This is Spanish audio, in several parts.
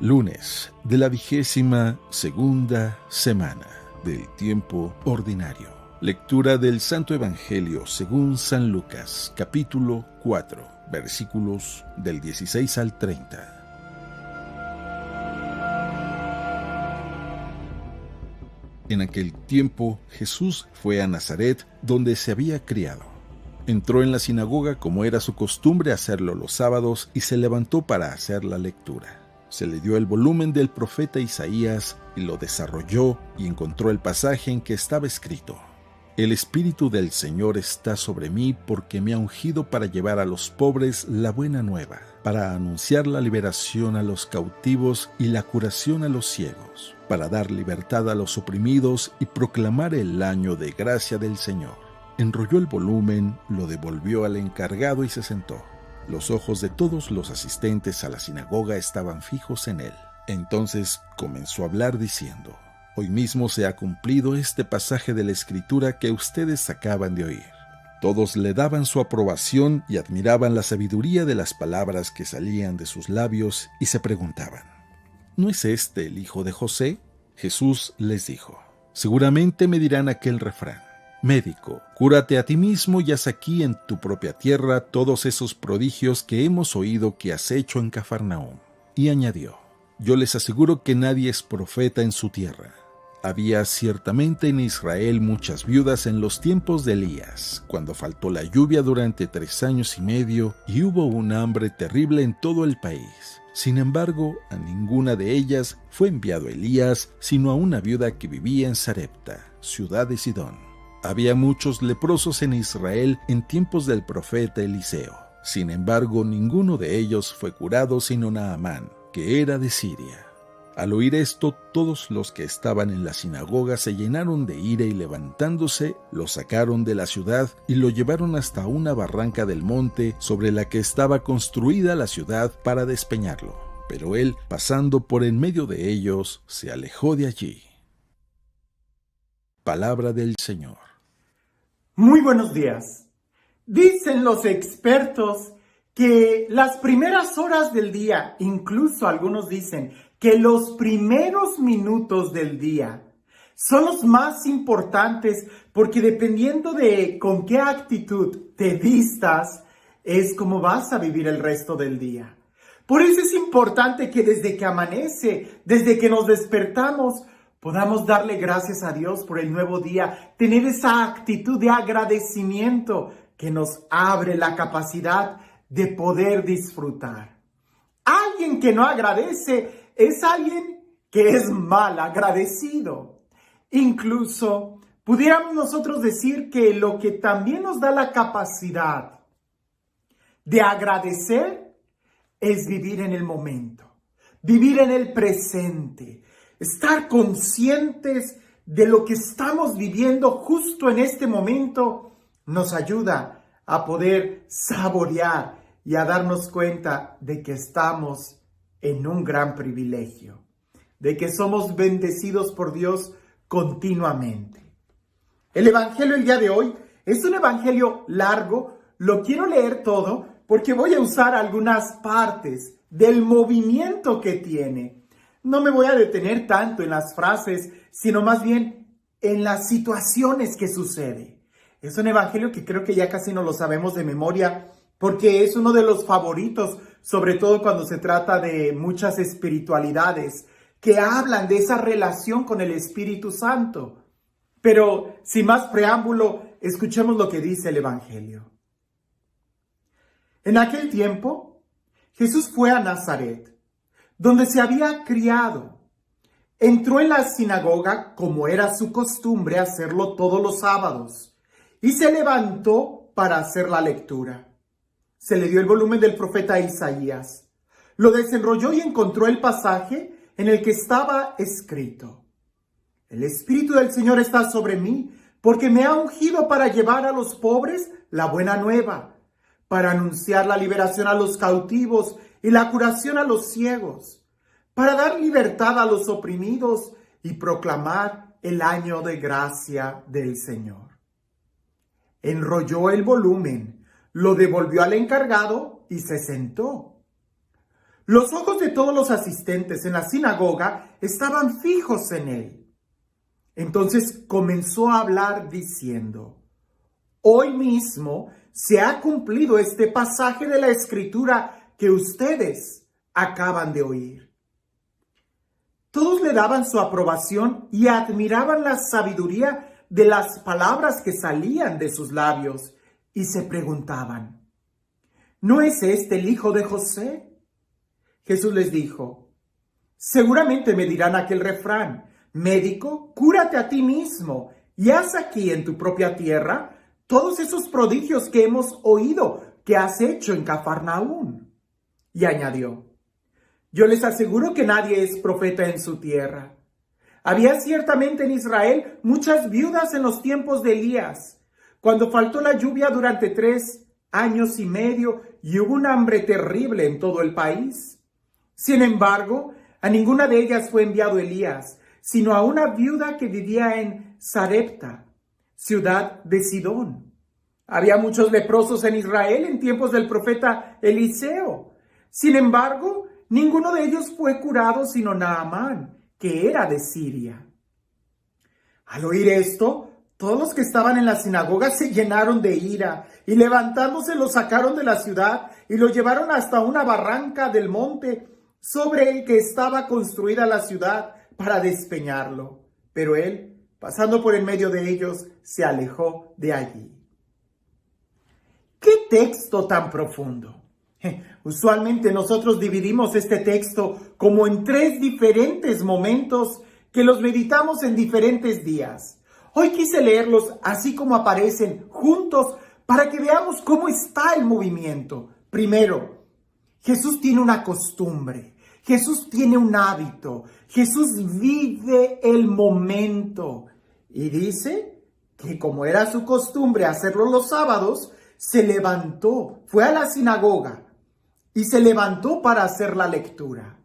Lunes de la 22ª semana del tiempo ordinario. Lectura del Santo Evangelio según San Lucas, capítulo 4, versículos del 16 al 30. En aquel tiempo Jesús fue a Nazaret, donde se había criado. Entró en la sinagoga como era su costumbre hacerlo los sábados y se levantó para hacer la lectura. Se le dio el volumen del profeta Isaías y lo desarrolló y encontró el pasaje en que estaba escrito: El Espíritu del Señor está sobre mí porque me ha ungido para llevar a los pobres la buena nueva, para anunciar la liberación a los cautivos y la curación a los ciegos, para dar libertad a los oprimidos y proclamar el año de gracia del Señor. Enrolló el volumen, lo devolvió al encargado y se sentó. Los ojos de todos los asistentes a la sinagoga estaban fijos en él. Entonces comenzó a hablar diciendo: Hoy mismo se ha cumplido este pasaje de la Escritura que ustedes acaban de oír. Todos le daban su aprobación y admiraban la sabiduría de las palabras que salían de sus labios y se preguntaban: ¿No es este el hijo de José? Jesús les dijo: Seguramente me dirán aquel refrán: Médico, cúrate a ti mismo y haz aquí en tu propia tierra todos esos prodigios que hemos oído que has hecho en Cafarnaúm. Y añadió: Yo les aseguro que nadie es profeta en su tierra. Había ciertamente en Israel muchas viudas en los tiempos de Elías, cuando faltó la lluvia durante 3 años y medio y hubo un hambre terrible en todo el país. Sin embargo, a ninguna de ellas fue enviado Elías, sino a una viuda que vivía en Sarepta, ciudad de Sidón. Había muchos leprosos en Israel en tiempos del profeta Eliseo. Sin embargo, ninguno de ellos fue curado sino Naamán, que era de Siria. Al oír esto, todos los que estaban en la sinagoga se llenaron de ira y levantándose, lo sacaron de la ciudad y lo llevaron hasta una barranca del monte sobre la que estaba construida la ciudad para despeñarlo. Pero él, pasando por en medio de ellos, se alejó de allí. Palabra del Señor. Muy buenos días. Dicen los expertos que las primeras horas del día, incluso algunos dicen que los primeros minutos del día son los más importantes porque dependiendo de con qué actitud te vistas, es como vas a vivir el resto del día. Por eso es importante que desde que amanece, desde que nos despertamos, podamos darle gracias a Dios por el nuevo día, tener esa actitud de agradecimiento que nos abre la capacidad de poder disfrutar. Alguien que no agradece es alguien que es mal agradecido. Incluso pudiéramos nosotros decir que lo que también nos da la capacidad de agradecer es vivir en el momento, vivir en el presente. Estar conscientes de lo que estamos viviendo justo en este momento nos ayuda a poder saborear y a darnos cuenta de que estamos en un gran privilegio, de que somos bendecidos por Dios continuamente. El Evangelio el día de hoy es un Evangelio largo, lo quiero leer todo porque voy a usar algunas partes del movimiento que tiene. No me voy a detener tanto en las frases, sino más bien en las situaciones que sucede. Es un evangelio que creo que ya casi no lo sabemos de memoria, porque es uno de los favoritos, sobre todo cuando se trata de muchas espiritualidades que hablan de esa relación con el Espíritu Santo. Pero sin más preámbulo, escuchemos lo que dice el evangelio. En aquel tiempo, Jesús fue a Nazaret, donde se había criado. Entró en la sinagoga, como era su costumbre hacerlo todos los sábados, y se levantó para hacer la lectura. Se le dio el volumen del profeta Isaías. Lo desenrolló y encontró el pasaje en el que estaba escrito: El Espíritu del Señor está sobre mí, porque me ha ungido para llevar a los pobres la buena nueva, para anunciar la liberación a los cautivos y la curación a los ciegos, para dar libertad a los oprimidos y proclamar el año de gracia del Señor. Enrolló el volumen, lo devolvió al encargado y se sentó. Los ojos de todos los asistentes en la sinagoga estaban fijos en él. Entonces comenzó a hablar diciendo: hoy mismo se ha cumplido este pasaje de la Escritura que ustedes acaban de oír. Todos le daban su aprobación y admiraban la sabiduría de las palabras que salían de sus labios y se preguntaban: ¿no es este el hijo de José? Jesús les dijo: seguramente me dirán aquel refrán: médico, cúrate a ti mismo y haz aquí en tu propia tierra todos esos prodigios que hemos oído que has hecho en Cafarnaúm. Y añadió: yo les aseguro que nadie es profeta en su tierra. Había ciertamente en Israel muchas viudas en los tiempos de Elías, cuando faltó la lluvia durante 3 años y medio y hubo un hambre terrible en todo el país. Sin embargo, a ninguna de ellas fue enviado Elías, sino a una viuda que vivía en Sarepta, ciudad de Sidón. Había muchos leprosos en Israel en tiempos del profeta Eliseo. Sin embargo, ninguno de ellos fue curado sino Naamán, que era de Siria. Al oír esto, todos los que estaban en la sinagoga se llenaron de ira y levantándose lo sacaron de la ciudad y lo llevaron hasta una barranca del monte sobre el que estaba construida la ciudad para despeñarlo. Pero él, pasando por en medio de ellos, se alejó de allí. ¡Qué texto tan profundo! Usualmente nosotros dividimos este texto como en 3 diferentes momentos que los meditamos en diferentes días. Hoy quise leerlos así como aparecen juntos para que veamos cómo está el movimiento. Primero, Jesús tiene una costumbre, Jesús tiene un hábito, Jesús vive el momento y dice que como era su costumbre hacerlo los sábados, se levantó, fue a la sinagoga y se levantó para hacer la lectura.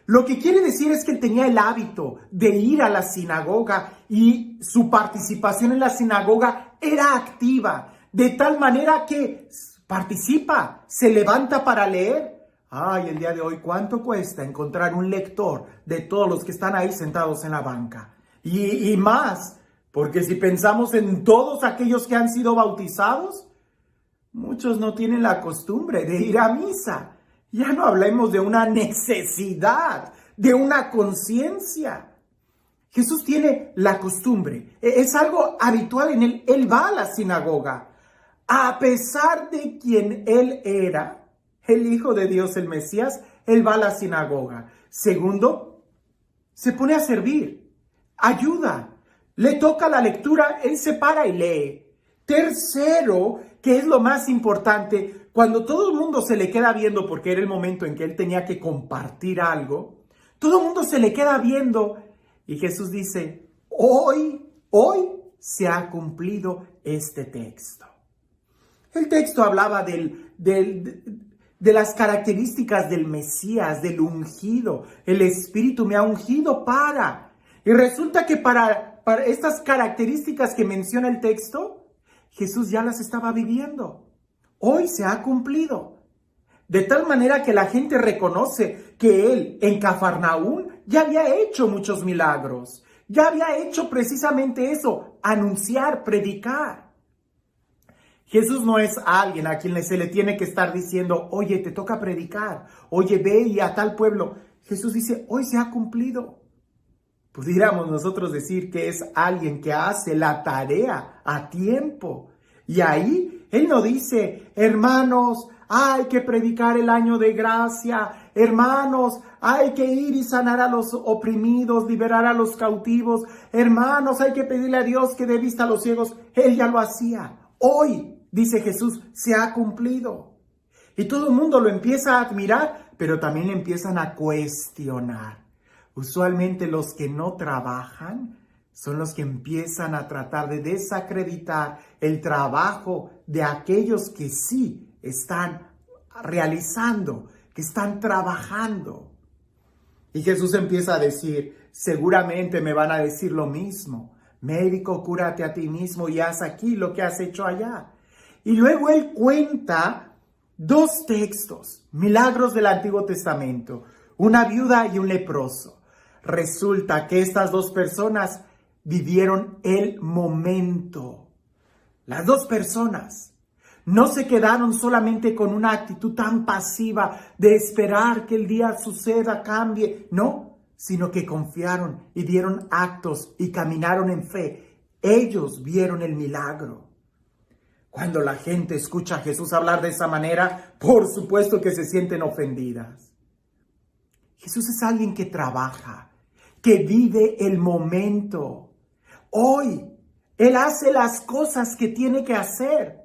Lo que quiere decir es que él tenía el hábito de ir a la sinagoga y su participación en la sinagoga era activa, de tal manera que participa, se levanta para leer. Ay, el día de hoy, ¿cuánto cuesta encontrar un lector de todos los que están ahí sentados en la banca? Y más, porque si pensamos en todos aquellos que han sido bautizados, muchos no tienen la costumbre de ir a misa. Ya no hablemos de una necesidad, de una conciencia. Jesús tiene la costumbre, es algo habitual en él. Él va a la sinagoga, a pesar de quien él era, el Hijo de Dios, el Mesías, él va a la sinagoga. Segundo, se pone a servir, ayuda, le toca la lectura, él se para y lee. Tercero, que es lo más importante, cuando todo el mundo se le queda viendo, porque era el momento en que él tenía que compartir algo, todo el mundo se le queda viendo y Jesús dice: hoy se ha cumplido este texto. El texto hablaba de las características del Mesías, del ungido. El Espíritu me ha ungido para. Y resulta que para estas características que menciona el texto, Jesús ya las estaba viviendo. Hoy se ha cumplido. De tal manera que la gente reconoce que él en Cafarnaúm ya había hecho muchos milagros. Ya había hecho precisamente eso, anunciar, predicar. Jesús no es alguien a quien se le tiene que estar diciendo: oye, te toca predicar, oye, ve y a tal pueblo. Jesús dice: hoy se ha cumplido. Pudiéramos nosotros decir que es alguien que hace la tarea a tiempo. Y ahí él no dice: hermanos, hay que predicar el año de gracia. Hermanos, hay que ir y sanar a los oprimidos, liberar a los cautivos. Hermanos, hay que pedirle a Dios que dé vista a los ciegos. Él ya lo hacía. Hoy, dice Jesús, se ha cumplido. Y todo el mundo lo empieza a admirar, pero también empiezan a cuestionar. Usualmente los que no trabajan son los que empiezan a tratar de desacreditar el trabajo de aquellos que sí están realizando, que están trabajando. Y Jesús empieza a decir: seguramente me van a decir lo mismo. Médico, cúrate a ti mismo y haz aquí lo que has hecho allá. Y luego él cuenta Dos textos, milagros del Antiguo Testamento, una viuda y un leproso. Resulta que estas dos personas vivieron el momento. Las dos personas no se quedaron solamente con una actitud tan pasiva de esperar que el día suceda, cambie, no, sino que confiaron y dieron actos y caminaron en fe. Ellos vieron el milagro. Cuando la gente escucha a Jesús hablar de esa manera, por supuesto que se sienten ofendidas. Jesús es alguien que trabaja, que vive el momento. Hoy, Él hace las cosas que tiene que hacer.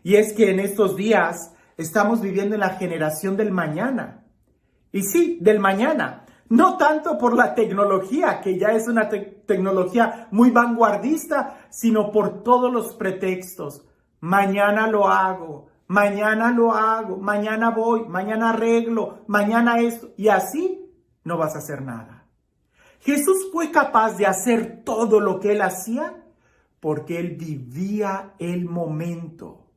Y es que en estos días estamos viviendo en la generación del mañana. Y sí, del mañana. No tanto por la tecnología, que ya es una tecnología muy vanguardista, sino por todos los pretextos. Mañana lo hago, mañana voy, mañana arreglo, mañana esto. Y así no vas a hacer nada. Jesús fue capaz de hacer todo lo que Él hacía porque Él vivía el momento.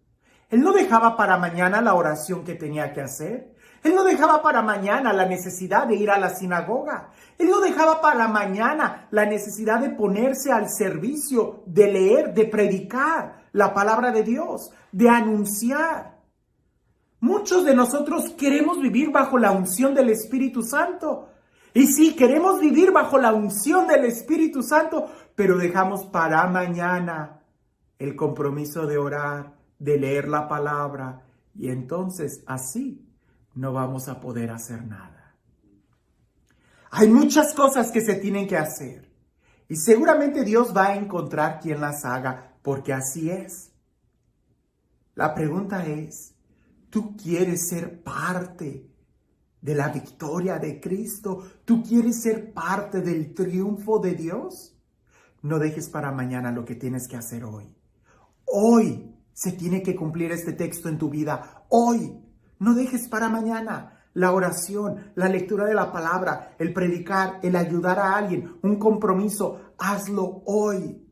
Él no dejaba para mañana la oración que tenía que hacer. Él no dejaba para mañana la necesidad de ir a la sinagoga. Él no dejaba para mañana la necesidad de ponerse al servicio, de leer, de predicar la palabra de Dios, de anunciar. Muchos de nosotros queremos vivir bajo la unción del Espíritu Santo. Y sí, queremos vivir bajo la unción del Espíritu Santo, pero dejamos para mañana el compromiso de orar, de leer la palabra. Y entonces así no vamos a poder hacer nada. Hay muchas cosas que se tienen que hacer. Y seguramente Dios va a encontrar quien las haga, porque así es. La pregunta es, ¿tú quieres ser parte de la victoria de Cristo? ¿Tú quieres ser parte del triunfo de Dios? No dejes para mañana lo que tienes que hacer hoy. Hoy se tiene que cumplir este texto en tu vida. Hoy. No dejes para mañana la oración, la lectura de la palabra, el predicar, el ayudar a alguien, un compromiso. Hazlo hoy.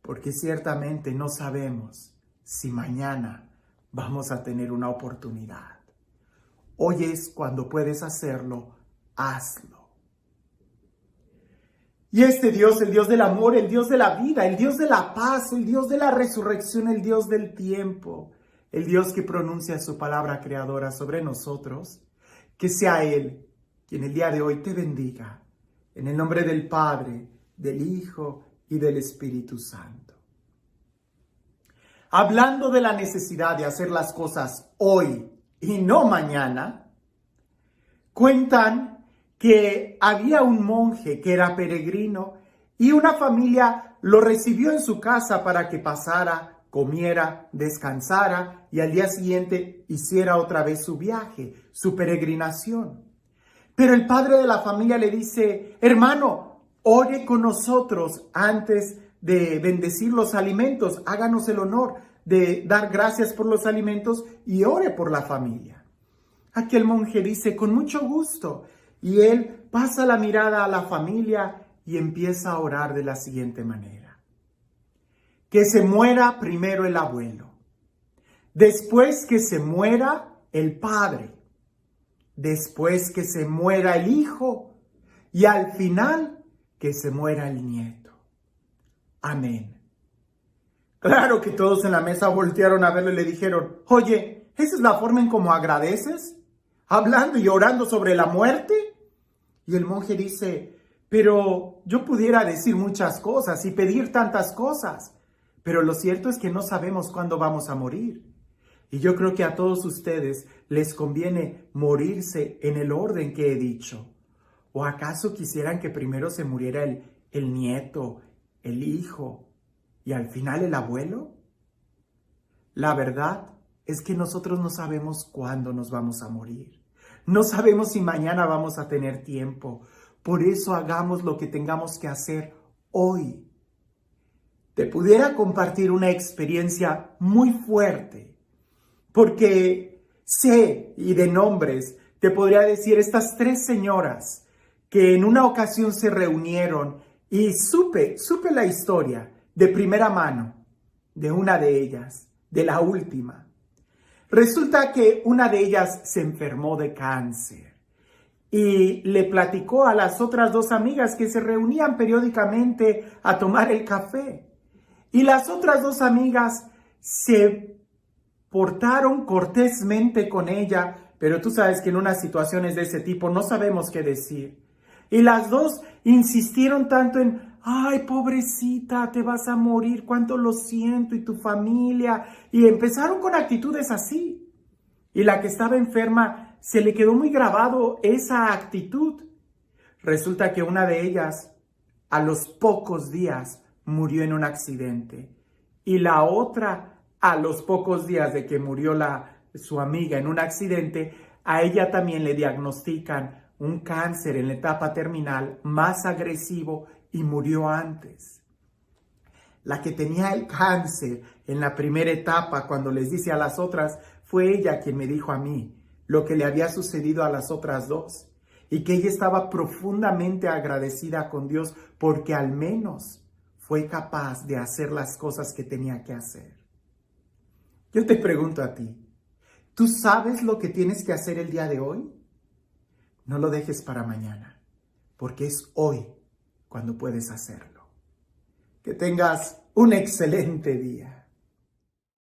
Porque ciertamente no sabemos si mañana vamos a tener una oportunidad. Hoy es cuando puedes hacerlo, hazlo. Y este Dios, el Dios del amor, el Dios de la vida, el Dios de la paz, el Dios de la resurrección, el Dios del tiempo, el Dios que pronuncia su palabra creadora sobre nosotros, que sea Él quien el día de hoy te bendiga. En el nombre del Padre, del Hijo y del Espíritu Santo. Hablando de la necesidad de hacer las cosas hoy y no mañana, cuentan que había un monje que era peregrino y una familia lo recibió en su casa para que pasara, comiera, descansara y al día siguiente hiciera otra vez su viaje, su peregrinación. Pero el padre de la familia le dice, hermano, ore con nosotros antes de bendecir los alimentos, háganos el honor de dar gracias por los alimentos y ore por la familia. Aquel monje dice, con mucho gusto, y él pasa la mirada a la familia y empieza a orar de la siguiente manera. Que se muera primero el abuelo, después que se muera el padre, después que se muera el hijo y al final que se muera el nieto. Amén. Claro que todos en la mesa voltearon a verlo y le dijeron, oye, ¿esa es la forma en cómo agradeces? ¿Hablando y orando sobre la muerte? Y el monje dice, pero yo pudiera decir muchas cosas y pedir tantas cosas, pero lo cierto es que no sabemos cuándo vamos a morir. Y yo creo que a todos ustedes les conviene morirse en el orden que he dicho. ¿O acaso quisieran que primero se muriera el nieto, el hijo y al final el abuelo? La verdad es que nosotros no sabemos cuándo nos vamos a morir. No sabemos si mañana vamos a tener tiempo. Por eso hagamos lo que tengamos que hacer hoy. Te pudiera compartir una experiencia muy fuerte, porque sé, y de nombres, te podría decir estas 3 señoras que en una ocasión se reunieron y supe la historia de primera mano de una de ellas, de la última. Resulta que una de ellas se enfermó de cáncer y le platicó a las otras dos amigas que se reunían periódicamente a tomar el café. Y las otras dos amigas se portaron cortésmente con ella, pero tú sabes que en unas situaciones de ese tipo no sabemos qué decir. Y las dos insistieron tanto en, ay, pobrecita, te vas a morir, cuánto lo siento, y tu familia. Y empezaron con actitudes así. Y la que estaba enferma se le quedó muy grabado esa actitud. Resulta que una de ellas, a los pocos días, murió en un accidente. Y la otra, a los pocos días de que murió su amiga en un accidente, a ella también le diagnostican un cáncer en la etapa terminal más agresivo y murió antes. La que tenía el cáncer en la primera etapa, cuando les dice a las otras, fue ella quien me dijo a mí lo que le había sucedido a las otras dos y que ella estaba profundamente agradecida con Dios porque al menos fue capaz de hacer las cosas que tenía que hacer. Yo te pregunto a ti, ¿tú sabes lo que tienes que hacer el día de hoy? No lo dejes para mañana, porque es hoy cuando puedes hacerlo. Que tengas un excelente día.